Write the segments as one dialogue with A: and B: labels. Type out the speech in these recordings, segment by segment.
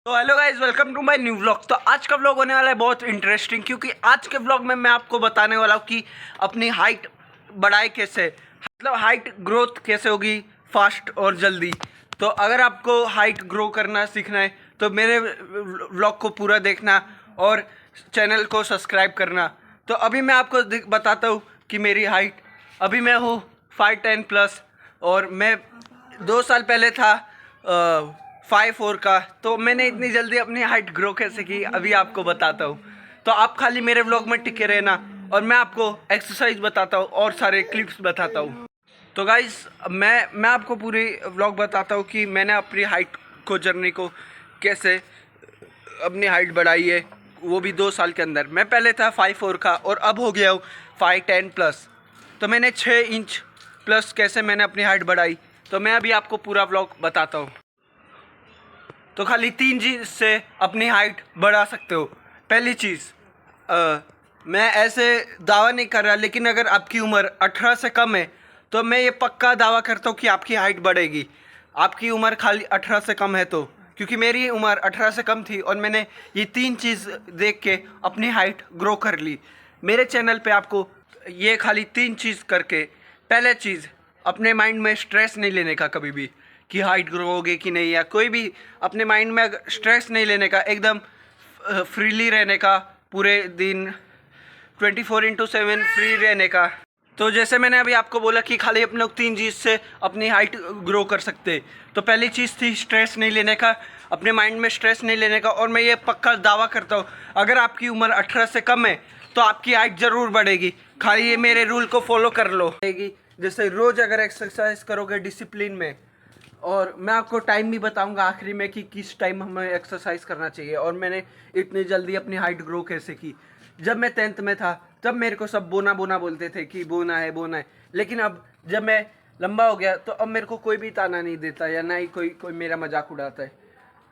A: तो hello guys, welcome to my new vlog. तो आज का व्लॉग होने वाला है बहुत इंटरेस्टिंग, क्योंकि आज के व्लॉग में मैं आपको बताने वाला हूँ कि अपनी हाइट बढ़ाए कैसे, मतलब हाइट ग्रोथ कैसे होगी फास्ट और जल्दी। तो अगर आपको हाइट ग्रो करना सीखना है तो मेरे व्लॉग को पूरा देखना और चैनल को सब्सक्राइब करना। तो अभी मैं आपको बताता हूँ कि मेरी हाइट अभी मैं हूँ 5'10" और मैं 2 साल पहले था 5'4" का। तो मैंने इतनी जल्दी अपनी हाइट ग्रो कैसे की अभी आपको बताता हूँ। तो आप खाली मेरे व्लॉग में टिके रहना और मैं आपको एक्सरसाइज बताता हूँ और सारे क्लिप्स बताता हूँ। तो गाइस मैं आपको पूरी व्लॉग बताता हूँ कि मैंने अपनी हाइट को जर्नी को कैसे अपनी हाइट बढ़ाई है, वो भी 2 साल के अंदर। मैं पहले था 5'4" का और अब हो गया हूँ 5'10+। तो मैंने 6 इंच प्लस कैसे मैंने अपनी हाइट बढ़ाई, तो मैं अभी आपको पूरा व्लॉग बताता हूँ। तो खाली 3 चीज़ से अपनी हाइट बढ़ा सकते हो। पहली चीज़, मैं ऐसे दावा नहीं कर रहा, लेकिन अगर आपकी उम्र 18 से कम है तो मैं ये पक्का दावा करता हूँ कि आपकी हाइट बढ़ेगी। आपकी उम्र खाली 18 से कम है तो, क्योंकि मेरी उम्र 18 से कम थी और मैंने ये 3 चीज़ देख के अपनी हाइट ग्रो कर ली। मेरे चैनल पे आपको ये खाली 3 चीज़ करके, पहले चीज़, अपने माइंड में स्ट्रेस नहीं लेने का कभी भी कि हाइट ग्रो होगी कि नहीं, या कोई भी अपने माइंड में स्ट्रेस नहीं लेने का, एकदम फ्रीली रहने का, पूरे दिन 24/7 फ्री रहने का। तो जैसे मैंने अभी आपको बोला कि खाली अपने लोग 3 चीज़ से अपनी हाइट ग्रो कर सकते। तो पहली चीज़ थी स्ट्रेस नहीं लेने का, अपने माइंड में स्ट्रेस नहीं लेने का। और मैं ये पक्का दावा करता हूँ, अगर आपकी उम्र 18 से कम है तो आपकी हाइट ज़रूर बढ़ेगी। खाली ये मेरे रूल को फॉलो कर लो। जैसे रोज़ अगर एक्सरसाइज करोगे डिसिप्लिन में, और मैं आपको टाइम भी बताऊंगा आखिरी में कि किस टाइम हमें एक्सरसाइज करना चाहिए। और मैंने इतनी जल्दी अपनी हाइट ग्रो कैसे की। जब मैं 10th में था तब मेरे को सब बोना बोना बोलते थे कि बोना है बोना है, लेकिन अब जब मैं लंबा हो गया तो अब मेरे को कोई भी ताना नहीं देता, या ना ही कोई कोई मेरा मजाक उड़ाता है।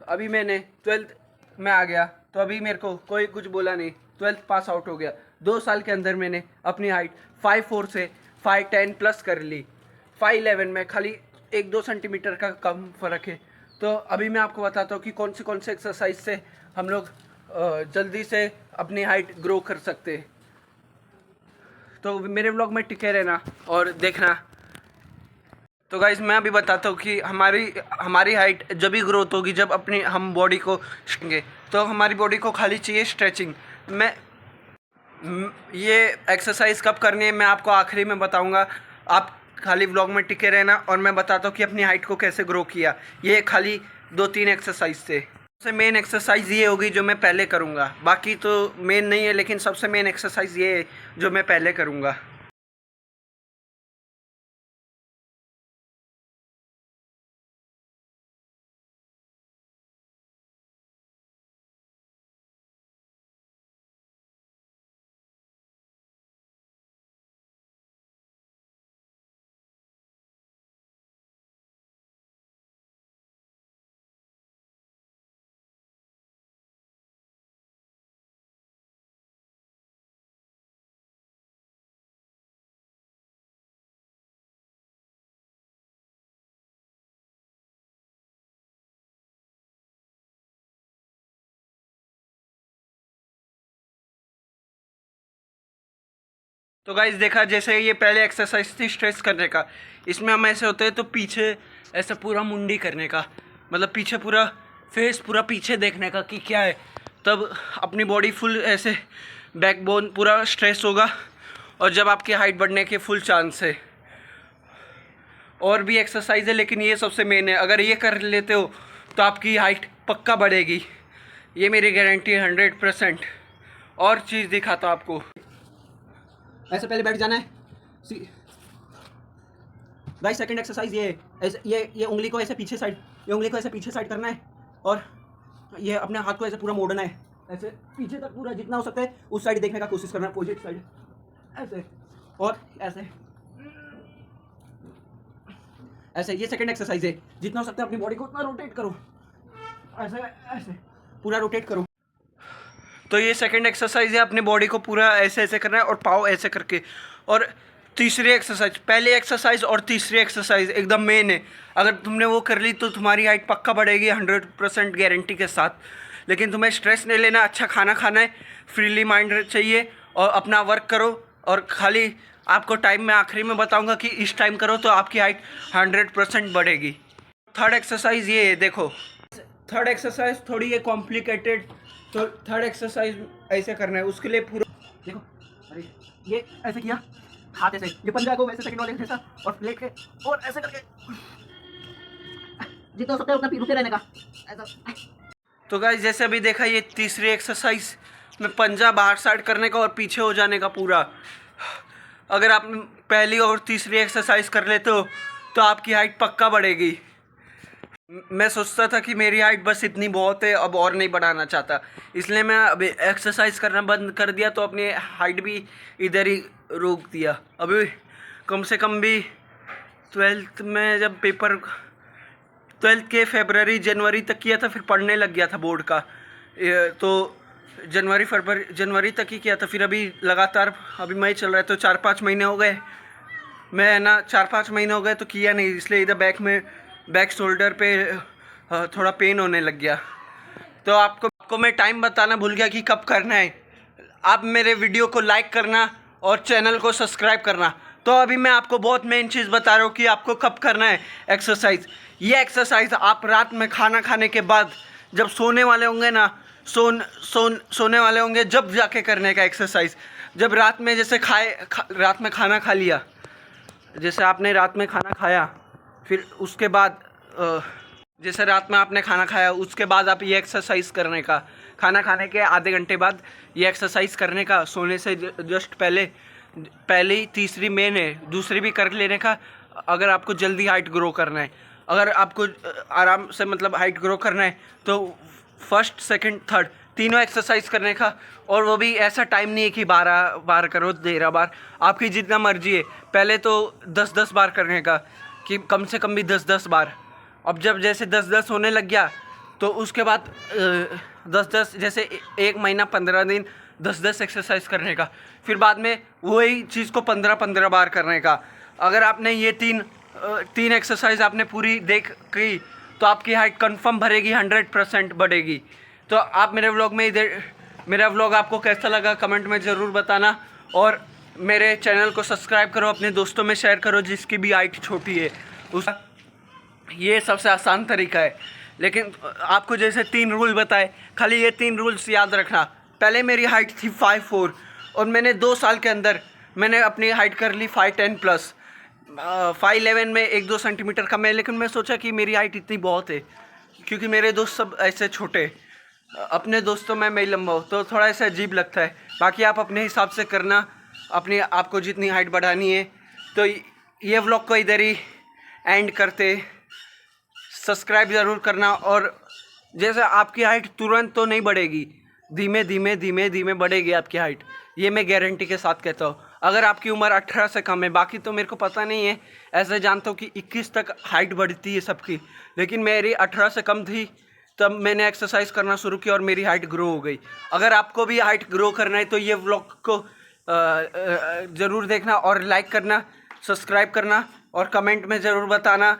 A: अभी मैंने 12th में आ गया तो अभी मेरे को कोई कुछ बोला नहीं, 12th पास आउट हो गया। 2 साल के अंदर मैंने अपनी हाइट 5'4" से 5'10+ कर ली। 5'11" में खाली 1-2 सेंटीमीटर का कम फ़र्क है। तो अभी मैं आपको बताता हूँ कि कौन से एक्सरसाइज से हम लोग जल्दी से अपनी हाइट ग्रो कर सकते हैं। तो मेरे व्लॉग में टिके रहना और देखना। तो गाइस मैं अभी बताता हूँ कि हमारी हमारी हाइट जब भी ग्रोथ होगी जब अपनी हम बॉडी को स्ट्रेचेंगे। तो हमारी बॉडी को खाली चाहिए स्ट्रेचिंग। मैं ये एक्सरसाइज कब करनी है मैं आपको आखिरी में बताऊंगा। आप खाली व्लॉग में टिके रहना और मैं बताता हूँ कि अपनी हाइट को कैसे ग्रो किया। ये खाली 2-3 एक्सरसाइज से सबसे मेन एक्सरसाइज ये होगी जो मैं पहले करूँगा। बाकी तो मेन नहीं है, लेकिन सबसे मेन एक्सरसाइज ये है जो मैं पहले करूँगा। तो गाइस देखा, जैसे ये पहले एक्सरसाइज थी स्ट्रेच करने का, इसमें हम ऐसे होते हैं तो पीछे ऐसे पूरा मुंडी करने का, मतलब पीछे पूरा फेस पूरा पीछे देखने का कि क्या है। तब अपनी बॉडी फुल ऐसे बैकबोन पूरा स्ट्रेस होगा और जब आपकी हाइट बढ़ने के फुल चांस है। और भी एक्सरसाइज है लेकिन ये सबसे मेन है। अगर ये कर लेते हो तो आपकी हाइट पक्का बढ़ेगी, ये मेरी गारंटी है 100%। और चीज़ दिखाता हूँ आपको। ऐसे पहले बैठ जाना है। गाइस सेकंड एक्सरसाइज ये है, ऐसे ये उंगली को ऐसे पीछे साइड, ये उंगली को ऐसे पीछे साइड करना है और ये अपने हाथ को ऐसे पूरा मोड़ना है, ऐसे पीछे तक पूरा जितना हो सकता है उस साइड देखने का कोशिश करना है, अपोजिट साइड ऐसे और ऐसे ऐसे। ये सेकंड एक्सरसाइज है, जितना हो सकता है अपनी बॉडी को उतना रोटेट करो, ऐसे ऐसे पूरा रोटेट करो। तो ये सेकंड एक्सरसाइज है, अपनी बॉडी को पूरा ऐसे ऐसे करना है और पाँव ऐसे करके। और तीसरी एक्सरसाइज, पहली एक्सरसाइज और तीसरी एक्सरसाइज एकदम मेन है। अगर तुमने वो कर ली तो तुम्हारी हाइट पक्का बढ़ेगी 100% गारंटी के साथ। लेकिन तुम्हें स्ट्रेस नहीं लेना, अच्छा खाना खाना है, फ्रीली माइंड चाहिए और अपना वर्क करो। और खाली आपको टाइम में आखिरी में बताऊंगा कि इस टाइम करो तो आपकी हाइट 100% बढ़ेगी। थर्ड एक्सरसाइज ये है, देखो थर्ड एक्सरसाइज थोड़ी ये कॉम्प्लिकेटेड, तो थर्ड एक्सरसाइज ऐसे करना है। उसके लिए पूरा देखो, अरे ये ऐसे किया, हाथ ऐसे, ये पंजा को वैसे सेकंड वाले जैसा, और प्लेट के और ऐसे करके जितना हो सकता है उतना रुके रहने का ऐसा। तो गाइस जैसे अभी देखा, ये तीसरी एक्सरसाइज में पंजा बाहर साइड करने का और पीछे हो जाने का पूरा। अगर आप पहली और तीसरी एक्सरसाइज कर लेते हो तो आपकी हाइट पक्का बढ़ेगी। मैं सोचता था कि मेरी हाइट बस इतनी बहुत है, अब और नहीं बढ़ाना चाहता, इसलिए मैं अभी एक्सरसाइज करना बंद कर दिया, तो अपनी हाइट भी इधर ही रोक दिया। अभी कम से कम भी 12th में जब पेपर 12th के जनवरी तक किया था, फिर पढ़ने लग गया था बोर्ड का, तो जनवरी तक ही किया था। फिर अभी लगातार अभी मई चल रहा है तो 4-5 महीने हो गए, मैं ना 4-5 महीने हो गए तो किया नहीं, इसलिए इधर बैक शोल्डर पे थोड़ा पेन होने लग गया। तो आपको मैं टाइम बताना भूल गया कि कब करना है। आप मेरे वीडियो को लाइक करना और चैनल को सब्सक्राइब करना। तो अभी मैं आपको बहुत मेन चीज़ बता रहा हूँ कि आपको कब करना है एक्सरसाइज। ये एक्सरसाइज आप रात में खाना खाने के बाद जब सोने वाले होंगे ना, सोने वाले होंगे जब जाके करने का एक्सरसाइज। जब रात में जैसे रात में खाना खा लिया, जैसे आपने रात में खाना खाया, फिर उसके बाद जैसे रात में आपने खाना खाया, उसके बाद आप ये एक्सरसाइज करने का, खाना खाने के आधे घंटे बाद ये एक्सरसाइज करने का, सोने से जस्ट पहली तीसरी मेन है, दूसरी भी कर लेने का। अगर आपको जल्दी हाइट ग्रो करना है, अगर आपको आराम से मतलब हाइट ग्रो करना है, तो फर्स्ट सेकंड थर्ड तीनों एक्सरसाइज करने का। और वो भी ऐसा टाइम नहीं है कि 12 बार करो, 13 बार, आपकी जितना मर्जी है। पहले तो 10-10 बार करने का, कि कम से कम भी 10-10 बार। अब जब जैसे 10-10 होने लग गया तो उसके बाद 10-10 जैसे 1 महीना 15 दिन 10-10 एक्सरसाइज करने का। फिर बाद में वही चीज़ को 15-15 बार करने का। अगर आपने ये तीन एक्सरसाइज आपने पूरी देख की तो आपकी हाइट कंफर्म भरेगी, 100% बढ़ेगी। तो आप मेरा व्लॉग आपको कैसा लगा कमेंट में ज़रूर बताना, और मेरे चैनल को सब्सक्राइब करो, अपने दोस्तों में शेयर करो जिसकी भी हाइट छोटी है। ये सबसे आसान तरीका है। लेकिन आपको जैसे 3 रूल बताए, खाली ये 3 रूल्स याद रखना। पहले मेरी हाइट थी 5'4", और मैंने 2 साल के अंदर मैंने अपनी हाइट कर ली 5'10+। 5'11" में 1-2 सेंटीमीटर कम है, लेकिन मैं सोचा कि मेरी हाइट इतनी बहुत है, क्योंकि मेरे दोस्त सब ऐसे छोटे, अपने दोस्तों में मैं लंबा हूँ, तो थोड़ा ऐसा अजीब लगता है। बाकी आप अपने हिसाब से करना, अपनी आपको जितनी हाइट बढ़ानी है। तो ये व्लॉग को इधर ही एंड करते, सब्सक्राइब ज़रूर करना। और जैसे आपकी हाइट तुरंत तो नहीं बढ़ेगी, धीमे धीमे बढ़ेगी आपकी हाइट, ये मैं गारंटी के साथ कहता हूँ। अगर आपकी उम्र 18 से कम है, बाकी तो मेरे को पता नहीं है, ऐसे जानता हूँ कि 21 तक हाइट बढ़ती है सबकी, लेकिन मेरी 18 से कम थी, तब मैंने एक्सरसाइज करना शुरू किया और मेरी हाइट ग्रो हो गई। अगर आपको भी हाइट ग्रो करना है तो ये व्लॉग को ज़रूर देखना और लाइक करना, सब्सक्राइब करना, और कमेंट में ज़रूर बताना।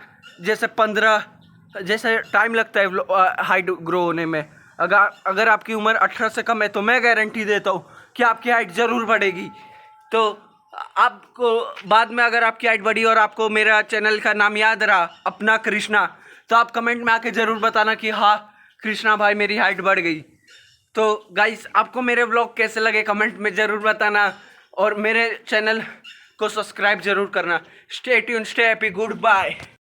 A: जैसे टाइम लगता है हाइट ग्रो होने में, अगर आपकी उम्र 18 से कम है तो मैं गारंटी देता हूँ कि आपकी हाइट ज़रूर बढ़ेगी। तो आपको बाद में अगर आपकी हाइट बढ़ी और आपको मेरा चैनल का नाम याद रहा, अपना कृष्णा, तो आप कमेंट में आके ज़रूर बताना कि हाँ कृष्णा भाई मेरी हाइट बढ़ गई। तो गाइस आपको मेरे व्लॉग कैसे लगे कमेंट में ज़रूर बताना, और मेरे चैनल को सब्सक्राइब ज़रूर करना। Stay tune, stay happy, good bye.